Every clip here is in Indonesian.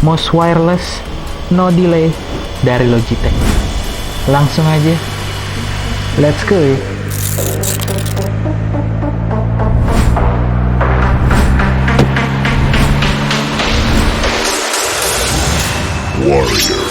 mouse wireless no delay dari Logitech. Langsung aja, let's go. Warrior.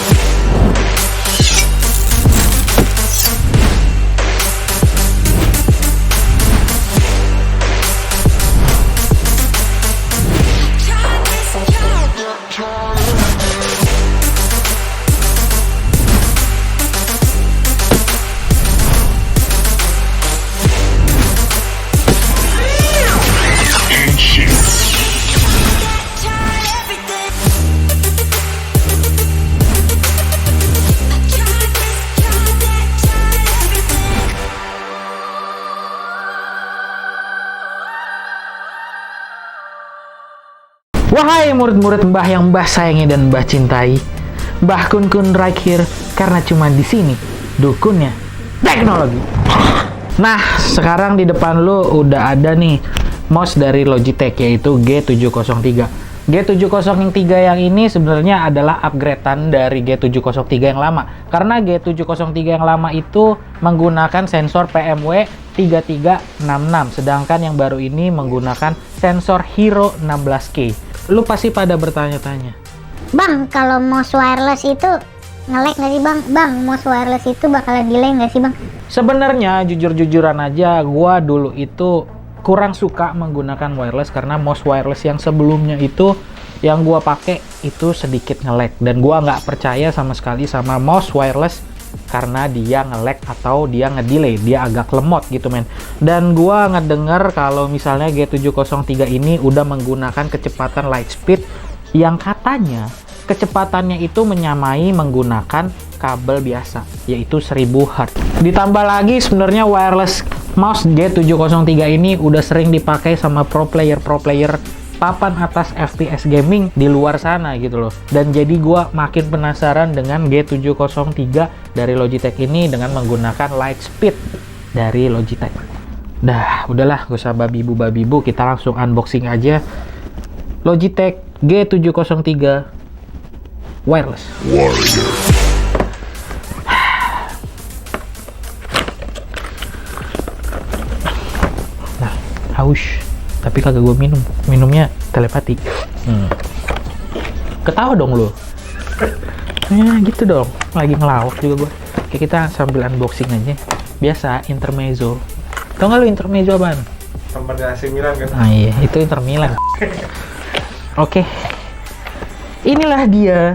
Wahai murid-murid Mbah yang Mbah sayangi dan Mbah cintai, Mbah Kun Kun right here karena cuma di sini dukunnya teknologi. Nah, sekarang di depan lu udah ada nih mouse dari Logitech yaitu G703. G703 yang ini sebenarnya adalah upgradean dari G703 yang lama. Karena G703 yang lama itu menggunakan sensor PMW 3366, sedangkan yang baru ini menggunakan sensor Hero 16K. Lu pasti pada bertanya-tanya, Bang, kalau mouse wireless itu nge-lag nggak sih bang? Bang, mouse wireless itu bakalan delay nggak sih bang? sebenarnya jujur-jujuran aja gua dulu itu kurang suka menggunakan wireless karena mouse wireless yang sebelumnya itu yang gua pakai itu sedikit nge-lag, dan gua nggak percaya sama sekali sama mouse wireless karena dia nge-lag atau dia nge-delay, dia agak lemot gitu men. Dan gua ngedenger kalau misalnya G703 ini udah menggunakan kecepatan light speed yang katanya kecepatannya itu menyamai menggunakan kabel biasa yaitu 1000 Hz. Ditambah lagi sebenarnya wireless mouse G703 ini udah sering dipakai sama pro player papan atas FPS gaming di luar sana gitu loh. Dan jadi gua makin penasaran dengan G703 dari Logitech ini dengan menggunakan light speed dari Logitech. Dah, udahlah, gak usah babi-bu, kita langsung unboxing aja Logitech G703 wireless. Warrior. Nah, haus. Tapi kagak gue minumnya telepati. Ketawa dong lu. Ya gitu dong, lagi ngelawak juga gue. Oke, kita sambil unboxing aja. Biasa, intermezzo. Tau gak lu intermezzo apaan? Temen AC Milan kan? Nah iya, itu Inter Milan. Oke, inilah dia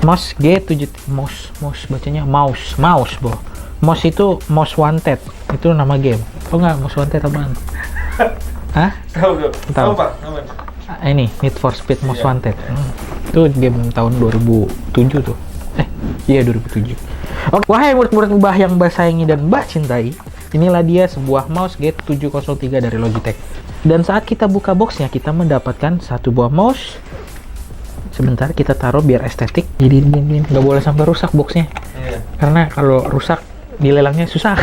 mouse G7, mouse bacanya mouse boh. Mouse itu Most Wanted, itu nama game. Tau nggak Most Wanted apaan? Hah? Tahu. Apa? Ini Need for Speed Most Iya. Wanted. Itu game tahun 2007 tuh. Iya 2007. Oke, wahai murid-murid Mbah yang Mbah sayangi dan Mbah cintai, inilah dia sebuah mouse G703 dari Logitech. Dan saat kita buka boxnya, kita mendapatkan satu buah mouse. Sebentar, kita taruh biar estetik. Jadi nggak boleh sampai rusak boxnya. Iya. Karena kalau rusak dilelangnya susah.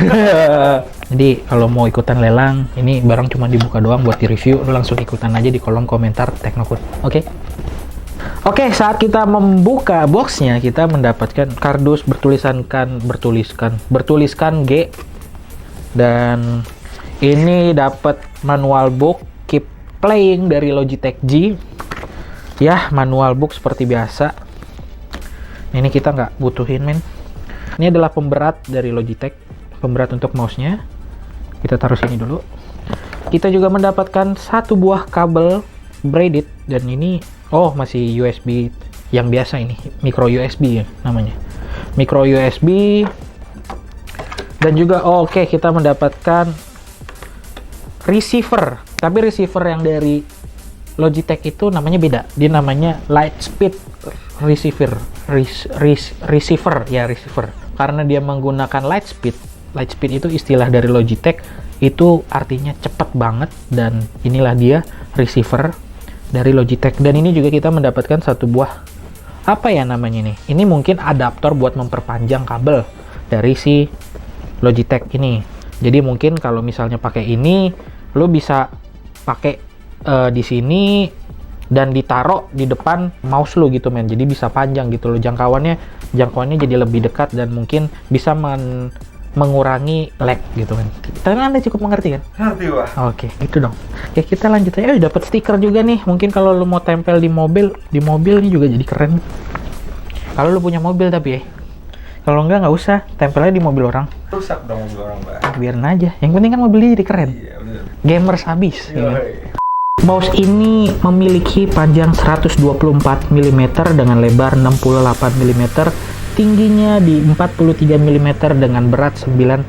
Jadi kalau mau ikutan lelang, ini barang cuma dibuka doang buat di-review, lu langsung ikutan aja di kolom komentar Teknokun. Oke? Oke, saat kita membuka boxnya, kita mendapatkan kardus bertuliskan G, dan ini dapat manual book Keep Playing dari Logitech G. Ya, manual book seperti biasa. Ini kita nggak butuhin men. Ini adalah pemberat dari Logitech, pemberat untuk mouse-nya. Kita taruh sini dulu. Kita juga mendapatkan satu buah kabel braided, dan ini masih USB yang biasa, ini micro USB ya namanya, micro USB. Dan juga kita mendapatkan receiver, tapi receiver yang dari Logitech itu namanya beda, dia namanya Lightspeed receiver. Receiver karena dia menggunakan Lightspeed itu istilah dari Logitech, itu artinya cepat banget. Dan inilah dia receiver dari Logitech. Dan ini juga kita mendapatkan satu buah, apa ya namanya ini? Ini mungkin adaptor buat memperpanjang kabel dari si Logitech ini. Jadi mungkin kalau misalnya pakai ini, lo bisa pakai di sini dan ditaruh di depan mouse lu gitu men, jadi bisa panjang gitu loh, jangkauannya jadi lebih dekat dan mungkin bisa mengurangi lag gitu kan. Tapi Anda cukup mengerti kan? Ngerti, Wah. Oke, itu dong. Oke, kita lanjut aja. Dapat stiker juga nih. Mungkin kalau lu mau tempel di mobil ini juga jadi keren. Kalau lu punya mobil tapi ya. Kalau nggak usah, tempelnya di mobil orang. Rusak dong mobil orang, Mbak. Biarin aja. Yang penting kan mobilnya jadi keren. Iya, bener. Gamers habis. Ya kan? Yoi. Mouse ini memiliki panjang 124 mm dengan lebar 68 mm, tingginya di 43 mm dengan berat 95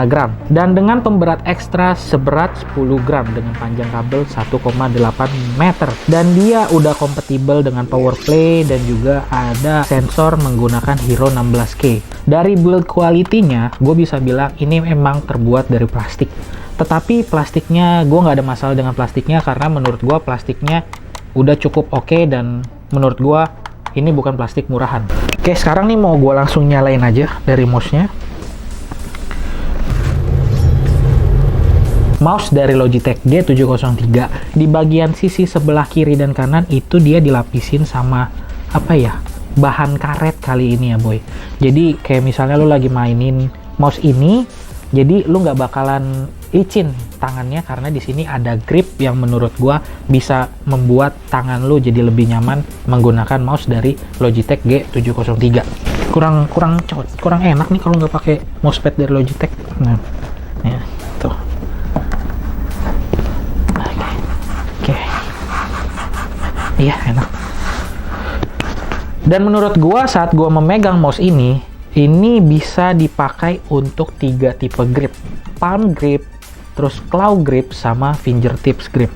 gram, dan dengan pemberat ekstra seberat 10 gram dengan panjang kabel 1,8 meter. Dan dia udah kompatibel dengan power play dan juga ada sensor menggunakan Hero 16K. Dari build quality-nya, gue bisa bilang ini memang terbuat dari plastik. Tetapi plastiknya, gue nggak ada masalah dengan plastiknya karena menurut gue plastiknya udah cukup oke, dan menurut gue ini bukan plastik murahan. Oke, sekarang nih mau gue langsung nyalain aja dari mouse-nya. Mouse dari Logitech G703. Di bagian sisi sebelah kiri dan kanan itu dia dilapisin sama apa ya? Bahan karet kali ini ya, boy. Jadi kayak misalnya lu lagi mainin mouse ini, jadi lu nggak bakalan licin tangannya karena di sini ada grip yang menurut gua bisa membuat tangan lu jadi lebih nyaman menggunakan mouse dari Logitech G703. Kurang enak nih kalau nggak pakai mousepad dari Logitech. Nah, ya tuh. Oke. Iya, enak. Dan menurut gua saat gua memegang mouse ini bisa dipakai untuk 3 tipe grip. Palm grip, terus claw grip, sama fingertips grip.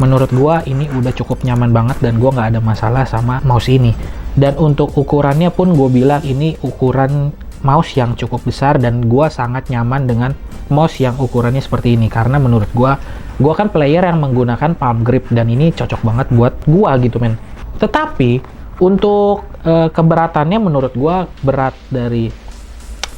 Menurut gua ini udah cukup nyaman banget dan gua nggak ada masalah sama mouse ini. Dan untuk ukurannya pun gue bilang ini ukuran mouse yang cukup besar, dan gua sangat nyaman dengan mouse yang ukurannya seperti ini karena menurut gua kan player yang menggunakan palm grip dan ini cocok banget buat gua gitu men. Tetapi untuk keberatannya menurut gua berat dari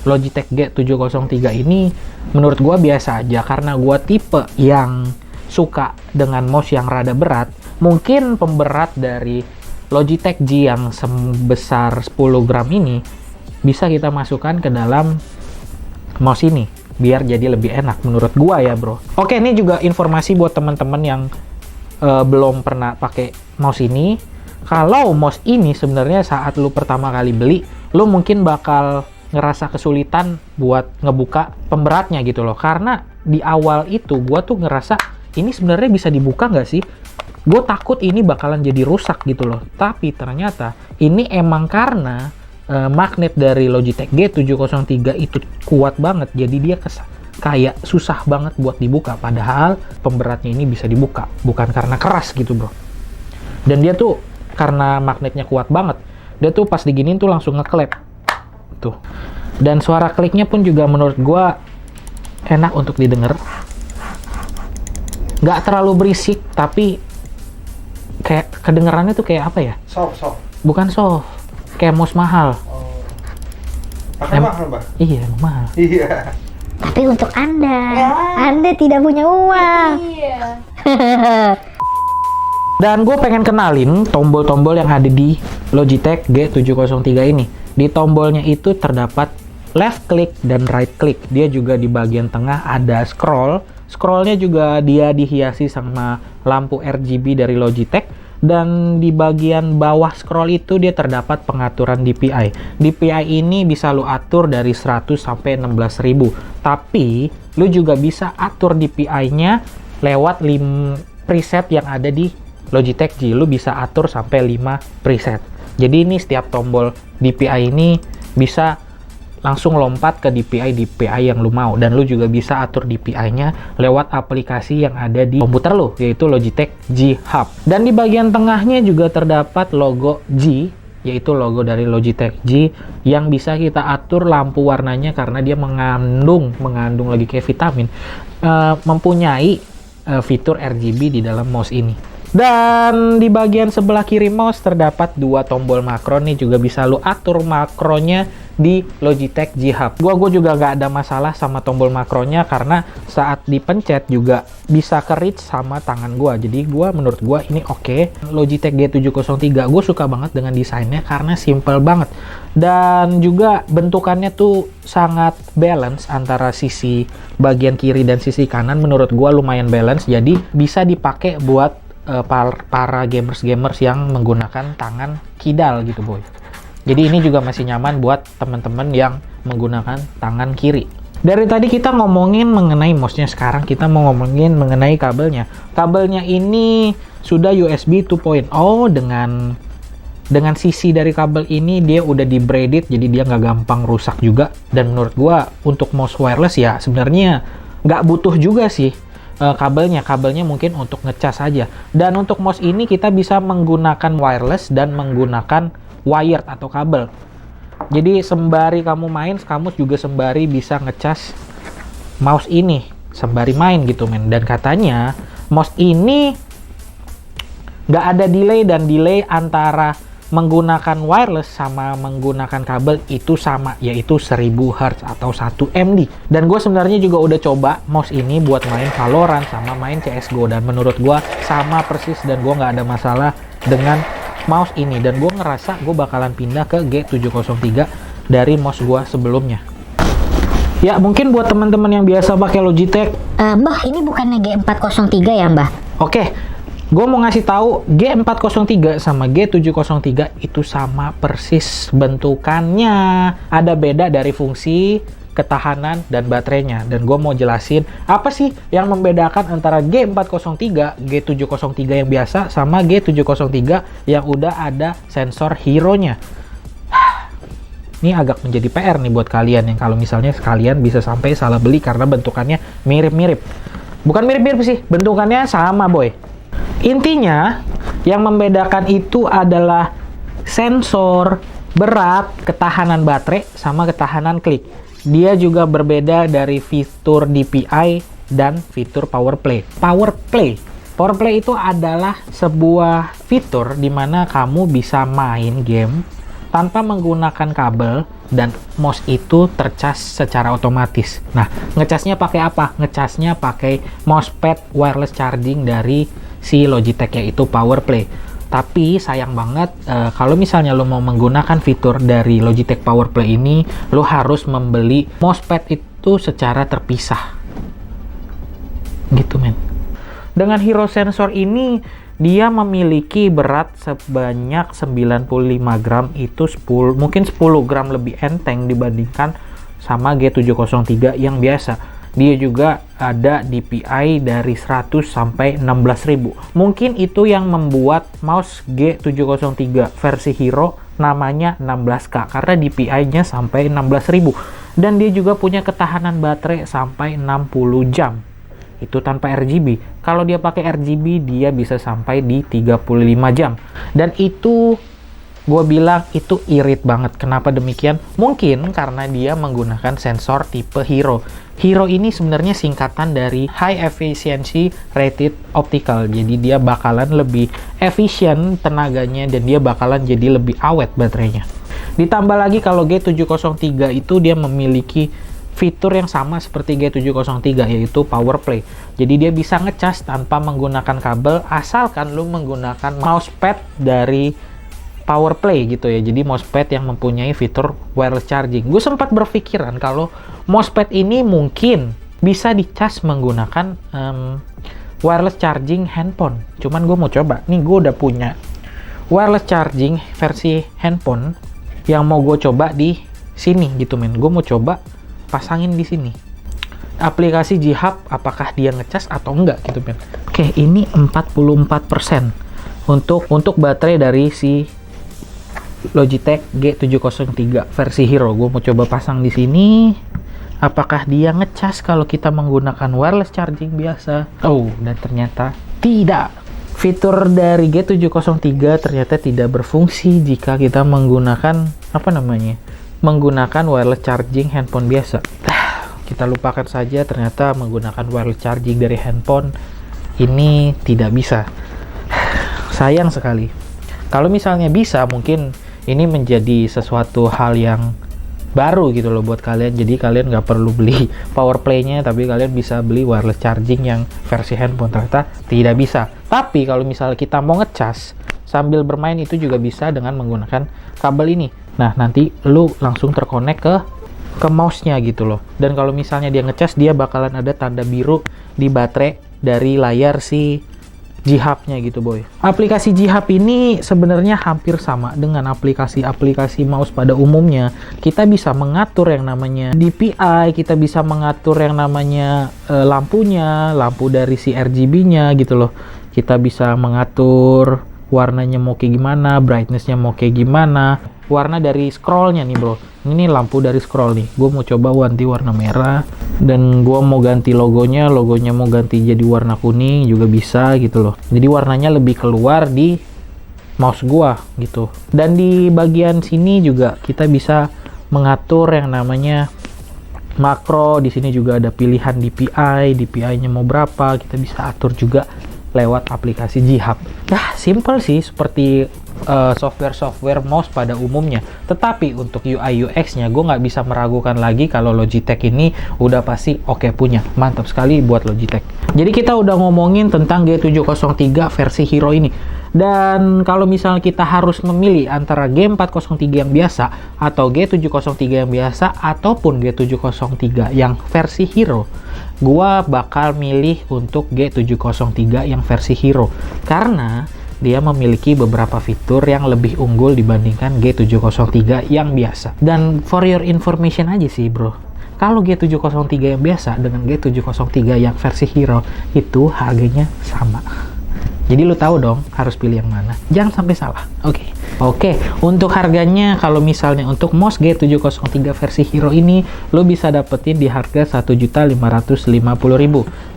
Logitech G703 ini menurut gua biasa aja karena gua tipe yang suka dengan mouse yang rada berat. Mungkin pemberat dari Logitech G yang sebesar 10 gram ini bisa kita masukkan ke dalam mouse ini biar jadi lebih enak menurut gua ya bro. Oke, ini juga informasi buat teman-teman yang belum pernah pakai mouse ini. Kalau mouse ini sebenarnya saat lu pertama kali beli, lu mungkin bakal ngerasa kesulitan buat ngebuka pemberatnya gitu loh. Karena di awal itu gua tuh ngerasa ini sebenarnya bisa dibuka nggak sih? Gue takut ini bakalan jadi rusak gitu loh. Tapi ternyata ini emang karena magnet dari Logitech G703 itu kuat banget. Jadi dia kayak susah banget buat dibuka. Padahal pemberatnya ini bisa dibuka. Bukan karena keras gitu bro. Dan dia tuh karena magnetnya kuat banget, dia tuh pas diginiin tuh langsung ngeklep tuh. Dan suara kliknya pun juga menurut gua enak untuk didengar, nggak terlalu berisik tapi kayak kedengarannya tuh kayak apa ya, Soft. bukan soft, kayak mouse mahal. Oh. Pakai mahal, Mbak? Iya, mahal. Iya. Tapi untuk Anda tidak punya uang. Iya. Dan gue pengen kenalin tombol-tombol yang ada di Logitech G703 ini. Di tombolnya itu terdapat left click dan right click. Dia juga di bagian tengah ada scroll. Scrollnya juga dia dihiasi sama lampu RGB dari Logitech. Dan di bagian bawah scroll itu dia terdapat pengaturan DPI. DPI ini bisa lu atur dari 100 sampai 16.000. Tapi lu juga bisa atur DPI-nya lewat 5 preset yang ada di Logitech G. Lu bisa atur sampai 5 preset. Jadi ini setiap tombol DPI ini bisa langsung lompat ke DPI yang lu mau, dan lu juga bisa atur DPI-nya lewat aplikasi yang ada di komputer lu, yaitu Logitech G Hub. Dan di bagian tengahnya juga terdapat logo G, yaitu logo dari Logitech G yang bisa kita atur lampu warnanya karena dia mengandung lagi kayak vitamin, mempunyai fitur RGB di dalam mouse ini. Dan di bagian sebelah kiri mouse terdapat 2 tombol makro nih, juga bisa lu atur makronya di Logitech G Hub. Gua juga nggak ada masalah sama tombol makronya karena saat dipencet juga bisa ke reach sama tangan gua. Jadi menurut gua ini oke. Logitech G703 gue suka banget dengan desainnya karena simple banget. Dan juga bentukannya tuh sangat balance antara sisi bagian kiri dan sisi kanan. Menurut gua lumayan balance, jadi bisa dipakai buat para gamers yang menggunakan tangan kidal gitu boy. Jadi ini juga masih nyaman buat teman-teman yang menggunakan tangan kiri. Dari tadi kita ngomongin mengenai mouse-nya, sekarang kita mau ngomongin mengenai kabelnya. Kabelnya ini sudah USB 2.0 dengan sisi dari kabel ini dia udah di braided, jadi dia nggak gampang rusak juga. Dan menurut gua untuk mouse wireless ya sebenarnya nggak butuh juga sih kabelnya mungkin untuk ngecas aja. Dan untuk mouse ini kita bisa menggunakan wireless dan menggunakan wired atau kabel. Jadi sembari kamu main, kamu juga sembari bisa ngecas mouse ini sembari main gitu men. Dan katanya mouse ini nggak ada delay, dan delay antara menggunakan wireless sama menggunakan kabel itu sama, yaitu 1000 Hz atau 1 mD. Dan gue sebenarnya juga udah coba mouse ini buat main Valorant sama main CSGO, dan menurut gue sama persis, dan gue nggak ada masalah dengan mouse ini. Dan gue ngerasa gue bakalan pindah ke G703 dari mouse gue sebelumnya. Ya mungkin buat teman-teman yang biasa pakai Logitech, Mbah ini bukannya G403 ya Mbah? Oke, gue mau ngasih tahu G403 sama G703 itu sama persis bentukannya. Ada beda dari fungsi, ketahanan, dan baterainya. Dan gue mau jelasin apa sih yang membedakan antara G403, G703 yang biasa sama G703 yang udah ada sensor hero-nya. Ini agak menjadi PR nih buat kalian yang kalau misalnya kalian bisa sampai salah beli karena bentukannya mirip-mirip. Bukan mirip-mirip sih, bentukannya sama boy. Intinya yang membedakan itu adalah sensor, berat, ketahanan baterai, sama ketahanan klik. Dia juga berbeda dari fitur DPI dan fitur Power Play. Power Play itu adalah sebuah fitur di mana kamu bisa main game tanpa menggunakan kabel dan mouse itu tercas secara otomatis. Nah, ngecasnya pakai apa? Ngecasnya pakai mousepad wireless charging dari si Logitech, yaitu Power Play. Tapi sayang banget kalau misalnya lo mau menggunakan fitur dari Logitech Power Play ini, lo harus membeli mousepad itu secara terpisah. Gitu men. Dengan Hero Sensor ini, dia memiliki berat sebanyak 95 gram, itu mungkin 10 gram lebih enteng dibandingkan sama G703 yang biasa. Dia juga ada DPI dari 100 sampai 16.000. Mungkin itu yang membuat mouse G703 versi Hero namanya 16K karena DPI-nya sampai 16.000. Dan dia juga punya ketahanan baterai sampai 60 jam. Itu tanpa RGB. Kalau dia pakai RGB, dia bisa sampai di 35 jam. Dan itu gue bilang itu irit banget. Kenapa demikian? Mungkin karena dia menggunakan sensor tipe Hero. Hero ini sebenarnya singkatan dari High Efficiency Rated Optical. Jadi dia bakalan lebih efisien tenaganya dan dia bakalan jadi lebih awet baterainya. Ditambah lagi kalau G703 itu dia memiliki fitur yang sama seperti G703, yaitu Power Play. Jadi dia bisa ngecas tanpa menggunakan kabel asalkan lu menggunakan mousepad dari Power Play gitu ya. Jadi mousepad yang mempunyai fitur wireless charging. Gue sempat berpikiran kalau mousepad ini mungkin bisa dicas menggunakan wireless charging handphone. Cuman gue mau coba. Nih gue udah punya wireless charging versi handphone yang mau gue coba di sini gitu men. Gue mau coba pasangin di sini. Aplikasi G Hub apakah dia ngecas atau enggak gitu men. Oke, ini 44% untuk baterai dari si Logitech G703 versi Hero. Gue mau coba pasang di sini. Apakah dia ngecas kalau kita menggunakan wireless charging biasa? Oh, dan ternyata tidak. Fitur dari G703 ternyata tidak berfungsi jika kita menggunakan menggunakan wireless charging handphone biasa. Kita lupakan saja, ternyata menggunakan wireless charging dari handphone ini tidak bisa. Sayang sekali. Kalau misalnya bisa, mungkin ini menjadi sesuatu hal yang baru gitu loh buat kalian. Jadi kalian nggak perlu beli power play-nya, tapi kalian bisa beli wireless charging yang versi handphone. Ternyata tidak bisa. Tapi kalau misalnya kita mau ngecas sambil bermain itu juga bisa dengan menggunakan kabel ini. Nah, nanti lu langsung terkonek ke mouse-nya gitu loh. Dan kalau misalnya dia ngecas, dia bakalan ada tanda biru di baterai dari layar si G-Hub-nya gitu boy. Aplikasi G-Hub ini sebenarnya hampir sama dengan aplikasi-aplikasi mouse pada umumnya. Kita bisa mengatur yang namanya DPI, kita bisa mengatur yang namanya lampunya, lampu dari si RGB-nya gitu loh. Kita bisa mengatur warnanya mau kayak gimana, brightness-nya mau kayak gimana, warna dari scroll-nya nih bro. Ini lampu dari scroll nih, gue mau coba ganti warna merah, dan gue mau ganti logonya mau ganti jadi warna kuning juga bisa gitu loh. Jadi warnanya lebih keluar di mouse gue gitu. Dan di bagian sini juga kita bisa mengatur yang namanya makro. Di sini juga ada pilihan DPI-nya mau berapa, kita bisa atur juga lewat aplikasi G-Hub. Nah, simple sih seperti software-software mouse pada umumnya. Tetapi untuk UI UX-nya gue nggak bisa meragukan lagi kalau Logitech ini udah pasti oke punya. Mantap sekali buat Logitech. Jadi kita udah ngomongin tentang G703 versi Hero ini. Dan kalau misalnya kita harus memilih antara G403 yang biasa atau G703 yang biasa ataupun G703 yang versi Hero, gua bakal milih untuk G703 yang versi Hero karena dia memiliki beberapa fitur yang lebih unggul dibandingkan G703 yang biasa. Dan for your information aja sih bro, kalau G703 yang biasa dengan G703 yang versi Hero itu harganya sama. Jadi lu tahu dong harus pilih yang mana. Jangan sampai salah. Oke. Untuk harganya kalau misalnya untuk mouse G703 versi Hero ini lu bisa dapetin di harga 1.550.000.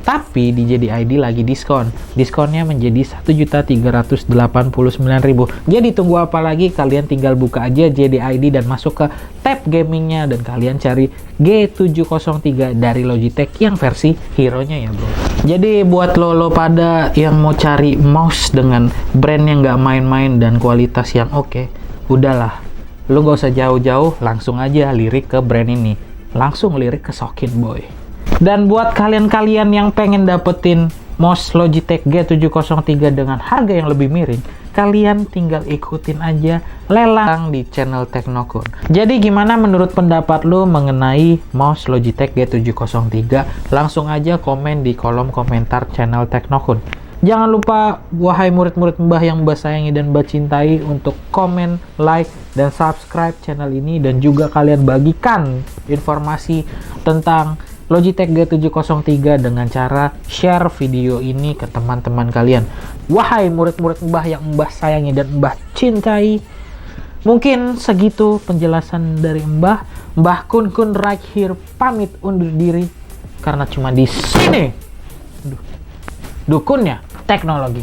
Tapi di JDID lagi diskon. Diskonnya menjadi 1.389.000. Jadi tunggu apa lagi? Kalian tinggal buka aja JDID dan masuk ke tab gamingnya dan kalian cari G703 dari Logitech yang versi Hero-nya ya bro. Jadi buat lo pada yang mau cari mouse dengan brand yang nggak main-main dan kualitas yang oke, udahlah, lo gak usah jauh-jauh, langsung aja lirik ke brand ini, langsung lirik ke Sokin boy. Dan buat kalian-kalian yang pengen dapetin mouse Logitech G703 dengan harga yang lebih miring, kalian tinggal ikutin aja lelang di channel Teknokun. Jadi gimana menurut pendapat lo mengenai mouse Logitech G703? Langsung aja komen di kolom komentar channel Teknokun. Jangan lupa, wahai murid-murid Mbah yang Mbah sayangi dan Mbah cintai, untuk komen, like, dan subscribe channel ini. Dan juga kalian bagikan informasi tentang Logitech G703 dengan cara share video ini ke teman-teman kalian. Wahai murid-murid Mbah yang Mbah sayangi dan Mbah cintai, mungkin segitu penjelasan dari Mbah. Mbah Kun right here pamit undur diri karena cuma di sini dukunnya teknologi.